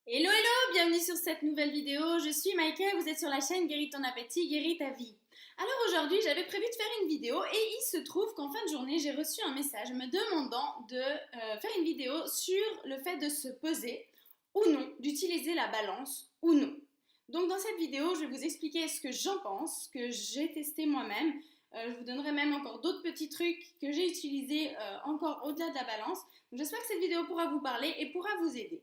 Hello hello, bienvenue sur cette nouvelle vidéo, je suis Maïka et vous êtes sur la chaîne Guéris ton appétit, guéris ta vie. Alors aujourd'hui j'avais prévu de faire une vidéo et il se trouve qu'en fin de journée j'ai reçu un message me demandant de faire une vidéo sur le fait de se peser ou non, d'utiliser la balance ou non. Donc dans cette vidéo je vais vous expliquer ce que j'en pense, ce que j'ai testé moi-même. Je vous donnerai même encore d'autres petits trucs que j'ai utilisés encore au-delà de la balance. J'espère que cette vidéo pourra vous parler et pourra vous aider.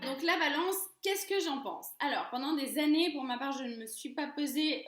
Donc la balance, qu'est-ce que j'en pense? Alors, pendant des années, pour ma part, je ne me suis pas pesée.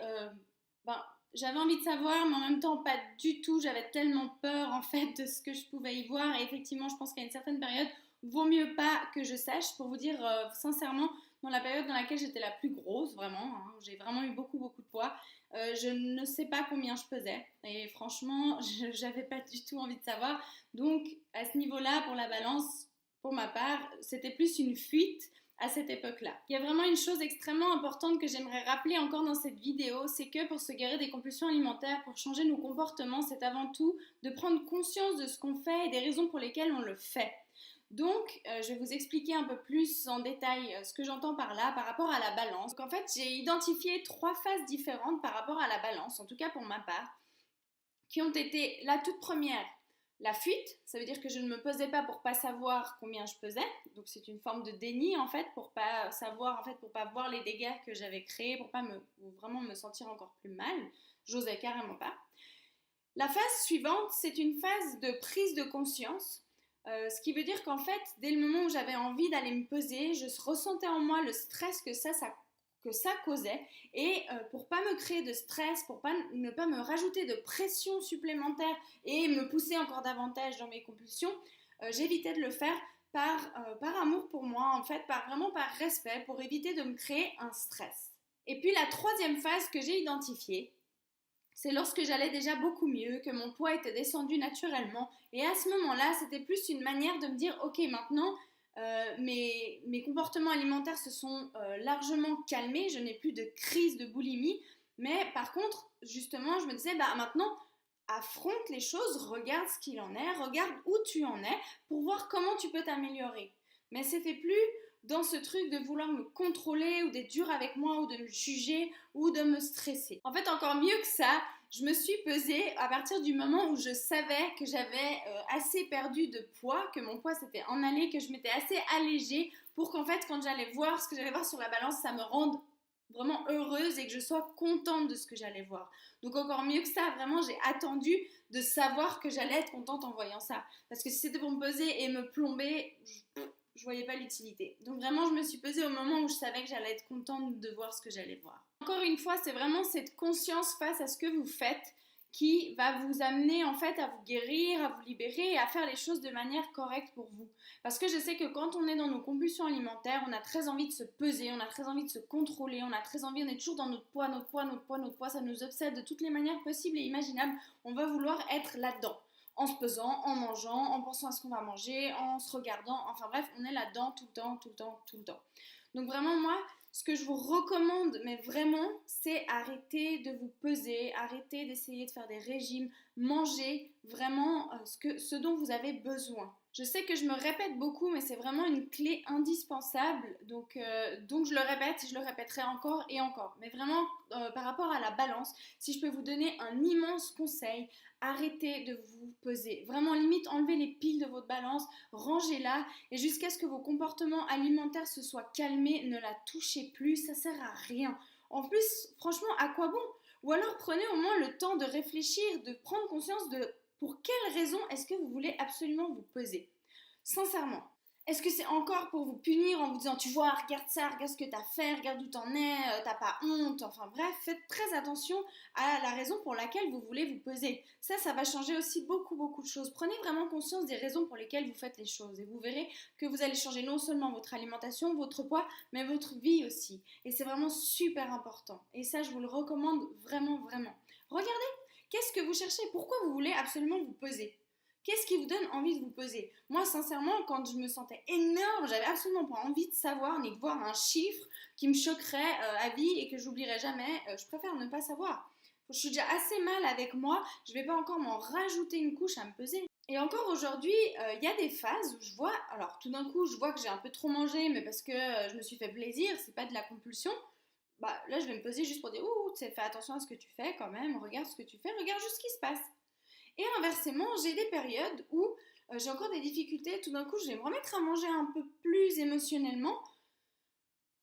J'avais envie de savoir, mais en même temps, pas du tout. J'avais tellement peur, en fait, de ce que je pouvais y voir. Et effectivement, je pense qu'à une certaine période, vaut mieux pas que je sache. Pour vous dire sincèrement, dans la période dans laquelle j'étais la plus grosse, vraiment, hein, j'ai vraiment eu beaucoup, beaucoup de poids. Je ne sais pas combien je pesais. Et franchement, j'avais pas du tout envie de savoir. Donc, à ce niveau-là, pour la balance, pour ma part, c'était plus une fuite à cette époque-là. Il y a vraiment une chose extrêmement importante que j'aimerais rappeler encore dans cette vidéo, c'est que pour se guérir des compulsions alimentaires, pour changer nos comportements, c'est avant tout de prendre conscience de ce qu'on fait et des raisons pour lesquelles on le fait. Donc, je vais vous expliquer un peu plus en détail ce que j'entends par là, par rapport à la balance. Donc, en fait, j'ai identifié 3 phases différentes par rapport à la balance, en tout cas pour ma part, qui ont été la toute première, la fuite. Ça veut dire que je ne me pesais pas pour pas savoir combien je pesais. Donc c'est une forme de déni en fait, pour pas savoir, en fait, pour pas voir les dégâts que j'avais créés, pour pas vraiment me sentir encore plus mal. J'osais carrément pas. La phase suivante, c'est une phase de prise de conscience. Ce qui veut dire qu'en fait, dès le moment où j'avais envie d'aller me peser, je ressentais en moi le stress que ça causait. Et pour pas me créer de stress, pour ne pas me rajouter de pression supplémentaire et me pousser encore davantage dans mes compulsions, j'évitais de le faire par amour pour moi, en fait, vraiment par respect, pour éviter de me créer un stress. Et puis la troisième phase que j'ai identifiée, c'est lorsque j'allais déjà beaucoup mieux, que mon poids était descendu naturellement. Et à ce moment-là, c'était plus une manière de me dire, ok, maintenant, mes comportements alimentaires se sont largement calmés, je n'ai plus de crise de boulimie, mais par contre, justement, je me disais, bah maintenant, affronte les choses, regarde ce qu'il en est, regarde où tu en es, pour voir comment tu peux t'améliorer. Mais c'était plus dans ce truc de vouloir me contrôler ou d'être dur avec moi ou de me juger ou de me stresser. En fait, encore mieux que ça, je me suis pesée à partir du moment où je savais que j'avais assez perdu de poids, que mon poids s'était en allé, que je m'étais assez allégée pour qu'en fait, quand j'allais voir ce que j'allais voir sur la balance, ça me rende vraiment heureuse et que je sois contente de ce que j'allais voir. Donc encore mieux que ça, vraiment j'ai attendu de savoir que j'allais être contente en voyant ça. Parce que si c'était pour me peser et me plomber, je voyais pas l'utilité. Donc vraiment, je me suis pesée au moment où je savais que j'allais être contente de voir ce que j'allais voir. Encore une fois, c'est vraiment cette conscience face à ce que vous faites qui va vous amener en fait à vous guérir, à vous libérer et à faire les choses de manière correcte pour vous. Parce que je sais que quand on est dans nos compulsions alimentaires, on a très envie de se peser, on a très envie de se contrôler, on a très envie, on est toujours dans notre poids, notre poids, notre poids, notre poids, ça nous obsède de toutes les manières possibles et imaginables. On va vouloir être là-dedans en se pesant, en mangeant, en pensant à ce qu'on va manger, en se regardant, enfin bref, on est là-dedans tout le temps, tout le temps, tout le temps. Donc vraiment moi, ce que je vous recommande, mais vraiment, c'est arrêter de vous peser, arrêter d'essayer de faire des régimes, manger vraiment ce dont vous avez besoin. Je sais que je me répète beaucoup, mais c'est vraiment une clé indispensable. Donc je le répète et je le répéterai encore et encore. Mais vraiment, par rapport à la balance, si je peux vous donner un immense conseil, arrêtez de vous peser. Vraiment, limite, enlevez les piles de votre balance, rangez-la et jusqu'à ce que vos comportements alimentaires se soient calmés, ne la touchez plus, ça sert à rien. En plus, franchement, à quoi bon? Ou alors prenez au moins le temps de réfléchir, de prendre conscience de pour quelle raison est-ce que vous voulez absolument vous peser. Sincèrement. Est-ce que c'est encore pour vous punir en vous disant tu vois, regarde ça, regarde ce que t'as fait, regarde où t'en es, t'as pas honte, enfin bref, faites très attention à la raison pour laquelle vous voulez vous peser. Ça va changer aussi beaucoup beaucoup de choses. Prenez vraiment conscience des raisons pour lesquelles vous faites les choses et vous verrez que vous allez changer non seulement votre alimentation, votre poids, mais votre vie aussi. Et c'est vraiment super important. Et ça, je vous le recommande vraiment, vraiment. Regardez, qu'est-ce que vous cherchez? Pourquoi vous voulez absolument vous peser? Qu'est-ce qui vous donne envie de vous peser? Moi, sincèrement, quand je me sentais énorme, j'avais absolument pas envie de savoir ni de voir un chiffre qui me choquerait à vie et que j'oublierai jamais. Je préfère ne pas savoir. Je suis déjà assez mal avec moi, je vais pas encore m'en rajouter une couche à me peser. Et encore aujourd'hui, il y a des phases où je vois, alors tout d'un coup, je vois que j'ai un peu trop mangé, mais parce que je me suis fait plaisir, c'est pas de la compulsion. Bah là, je vais me poser juste pour dire, ouh, fais attention à ce que tu fais quand même, regarde ce que tu fais, regarde juste ce qui se passe. Et inversement, j'ai des périodes où j'ai encore des difficultés, tout d'un coup, je vais me remettre à manger un peu plus émotionnellement.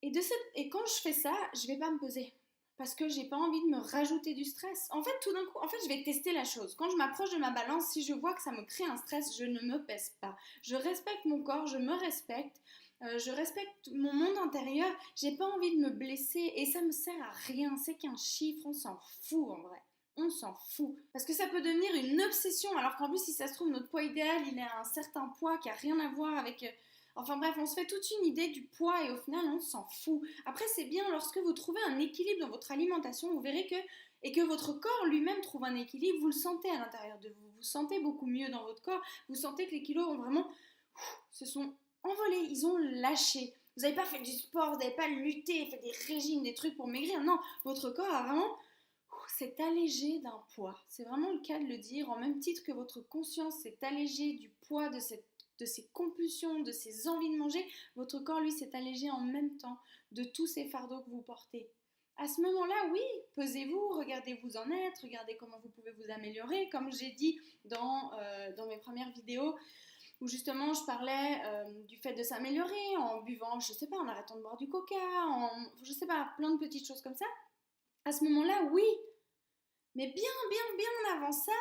Et quand je fais ça, je vais pas me peser. Parce que j'ai pas envie de me rajouter du stress. En fait, tout d'un coup, je vais tester la chose. Quand je m'approche de ma balance, si je vois que ça me crée un stress, je ne me pèse pas. Je respecte mon corps, je me respecte. Je respecte mon monde intérieur. J'ai pas envie de me blesser et ça me sert à rien. C'est qu'un chiffre, on s'en fout en vrai. On s'en fout. Parce que ça peut devenir une obsession. Alors qu'en plus, si ça se trouve, notre poids idéal, il est à un certain poids qui a rien à voir avec. Enfin bref, on se fait toute une idée du poids et au final, on s'en fout. Après, c'est bien lorsque vous trouvez un équilibre dans votre alimentation, vous verrez que, et que votre corps lui-même trouve un équilibre, vous le sentez à l'intérieur de vous. Vous sentez beaucoup mieux dans votre corps. Vous sentez que les kilos ont vraiment, se sont envolés, ils ont lâché. Vous n'avez pas fait du sport, vous n'avez pas lutté, fait des régimes, des trucs pour maigrir. Non, votre corps a vraiment s'est allégé d'un poids. C'est vraiment le cas de le dire. En même titre que votre conscience s'est allégée du poids de ses compulsions, de ses envies de manger, votre corps, lui, s'est allégé en même temps de tous ces fardeaux que vous portez. À ce moment-là, oui, pesez-vous, regardez où vous en êtes, regardez comment vous pouvez vous améliorer. Comme j'ai dit dans mes premières vidéos, où justement je parlais du fait de s'améliorer en buvant, je sais pas, en arrêtant de boire du coca, je sais pas, plein de petites choses comme ça. À ce moment-là, oui, mais bien avant ça,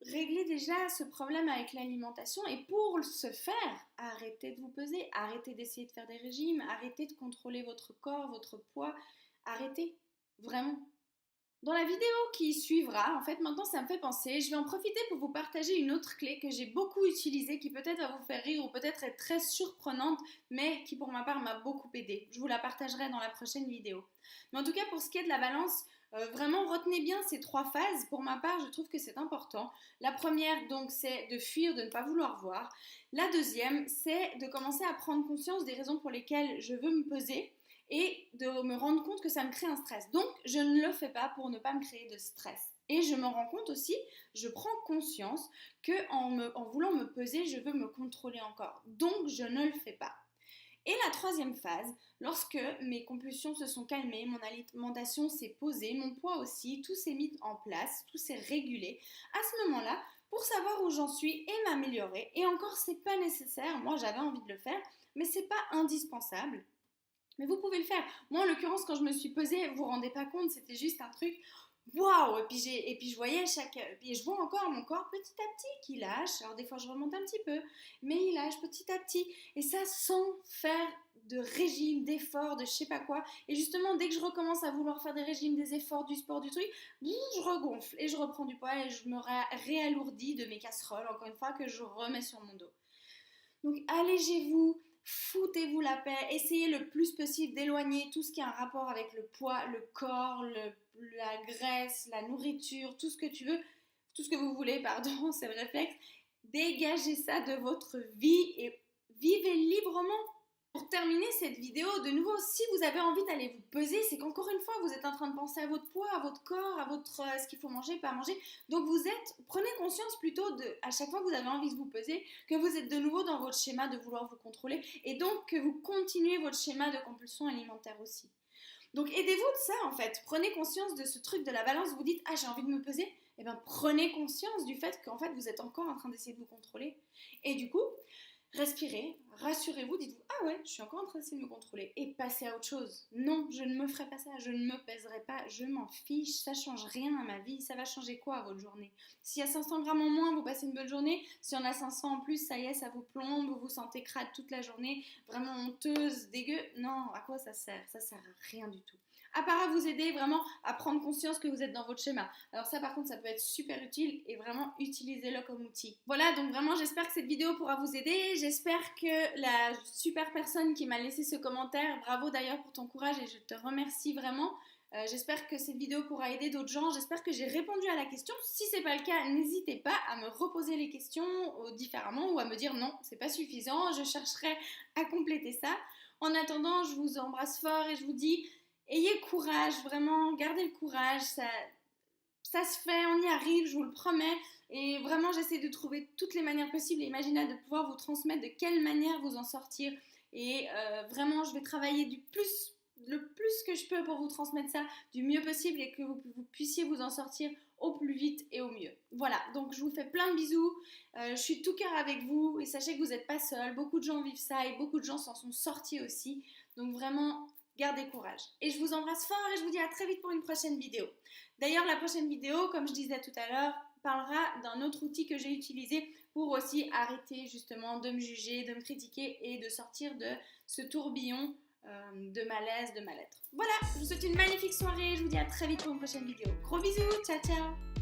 réglez déjà ce problème avec l'alimentation et pour ce faire, arrêtez de vous peser, arrêtez d'essayer de faire des régimes, arrêtez de contrôler votre corps, votre poids, arrêtez, vraiment. Dans la vidéo qui suivra, en fait, maintenant ça me fait penser, je vais en profiter pour vous partager une autre clé que j'ai beaucoup utilisée, qui peut-être va vous faire rire ou peut-être être très surprenante, mais qui pour ma part m'a beaucoup aidée. Je vous la partagerai dans la prochaine vidéo. Mais en tout cas, pour ce qui est de la balance, vraiment retenez bien ces 3 phases. Pour ma part, je trouve que c'est important. La première, donc, c'est de fuir, de ne pas vouloir voir. La deuxième, c'est de commencer à prendre conscience des raisons pour lesquelles je veux me peser et de me rendre compte que ça me crée un stress. Donc, je ne le fais pas pour ne pas me créer de stress. Et je me rends compte aussi, je prends conscience qu'en voulant me peser, je veux me contrôler encore. Donc, je ne le fais pas. Et la troisième phase, lorsque mes compulsions se sont calmées, mon alimentation s'est posée, mon poids aussi, tout s'est mis en place, tout s'est régulé, à ce moment-là, pour savoir où j'en suis et m'améliorer, et encore c'est pas nécessaire, moi j'avais envie de le faire, mais c'est pas indispensable. Mais vous pouvez le faire. Moi, en l'occurrence, quand je me suis pesée, vous vous rendez pas compte, c'était juste un truc waouh. Et puis je voyais et je vois encore mon corps petit à petit qui lâche. Alors des fois, je remonte un petit peu, mais il lâche petit à petit. Et ça sans faire de régime, d'efforts, de je sais pas quoi. Et justement, dès que je recommence à vouloir faire des régimes, des efforts, du sport, du truc, je regonfle et je reprends du poids et je me réalourdis de mes casseroles, encore une fois, que je remets sur mon dos. Donc allégez-vous, foutez-vous la paix, essayez le plus possible d'éloigner tout ce qui a un rapport avec le poids, le corps, la graisse, la nourriture, tout ce que tu veux, tout ce que vous voulez, pardon, c'est le réflexe. Dégagez ça de votre vie et vivez librement. Pour terminer cette vidéo, de nouveau, si vous avez envie d'aller vous peser, c'est qu'encore une fois, vous êtes en train de penser à votre poids, à votre corps, à ce qu'il faut manger, pas manger. Donc prenez conscience plutôt à chaque fois que vous avez envie de vous peser, que vous êtes de nouveau dans votre schéma de vouloir vous contrôler et donc que vous continuez votre schéma de compulsion alimentaire aussi. Donc aidez-vous de ça en fait. Prenez conscience de ce truc de la balance. Vous dites, ah j'ai envie de me peser. Eh bien prenez conscience du fait qu'en fait vous êtes encore en train d'essayer de vous contrôler. Et du coup, respirez, rassurez-vous, dites-vous, ah ouais, je suis encore en train d'essayer de me contrôler et passez à autre chose. Non, je ne me ferai pas ça, je ne me pèserai pas, je m'en fiche, ça change rien à ma vie, ça va changer quoi à votre journée? S'il y a 500 grammes en moins, vous passez une bonne journée, s'il y en a 500 en plus, ça y est, ça vous plombe, vous vous sentez crade toute la journée, vraiment honteuse, dégueu, non, à quoi ça sert? Ça sert à rien du tout. À part à vous aider vraiment à prendre conscience que vous êtes dans votre schéma. Alors ça par contre ça peut être super utile et vraiment utilisez-le comme outil. Voilà, donc vraiment j'espère que cette vidéo pourra vous aider. J'espère que la super personne qui m'a laissé ce commentaire, bravo d'ailleurs pour ton courage et je te remercie vraiment. J'espère que cette vidéo pourra aider d'autres gens. J'espère que j'ai répondu à la question. Si c'est pas le cas, n'hésitez pas à me reposer les questions différemment ou à me dire non, c'est pas suffisant. Je chercherai à compléter ça. En attendant, je vous embrasse fort et je vous dis ayez courage, vraiment, gardez le courage, ça se fait, on y arrive, je vous le promets. Et vraiment, j'essaie de trouver toutes les manières possibles et imaginables de pouvoir vous transmettre de quelle manière vous en sortir. Et vraiment, je vais travailler le plus que je peux pour vous transmettre ça du mieux possible et que vous puissiez vous en sortir au plus vite et au mieux. Voilà, donc je vous fais plein de bisous. Je suis tout cœur avec vous et sachez que vous n'êtes pas seul. Beaucoup de gens vivent ça et beaucoup de gens s'en sont sortis aussi. Donc vraiment, gardez courage. Et je vous embrasse fort et je vous dis à très vite pour une prochaine vidéo. D'ailleurs, la prochaine vidéo, comme je disais tout à l'heure, parlera d'un autre outil que j'ai utilisé pour aussi arrêter justement de me juger, de me critiquer et de sortir de ce tourbillon de malaise, de mal-être. Voilà, je vous souhaite une magnifique soirée, je vous dis à très vite pour une prochaine vidéo. Gros bisous, ciao ciao.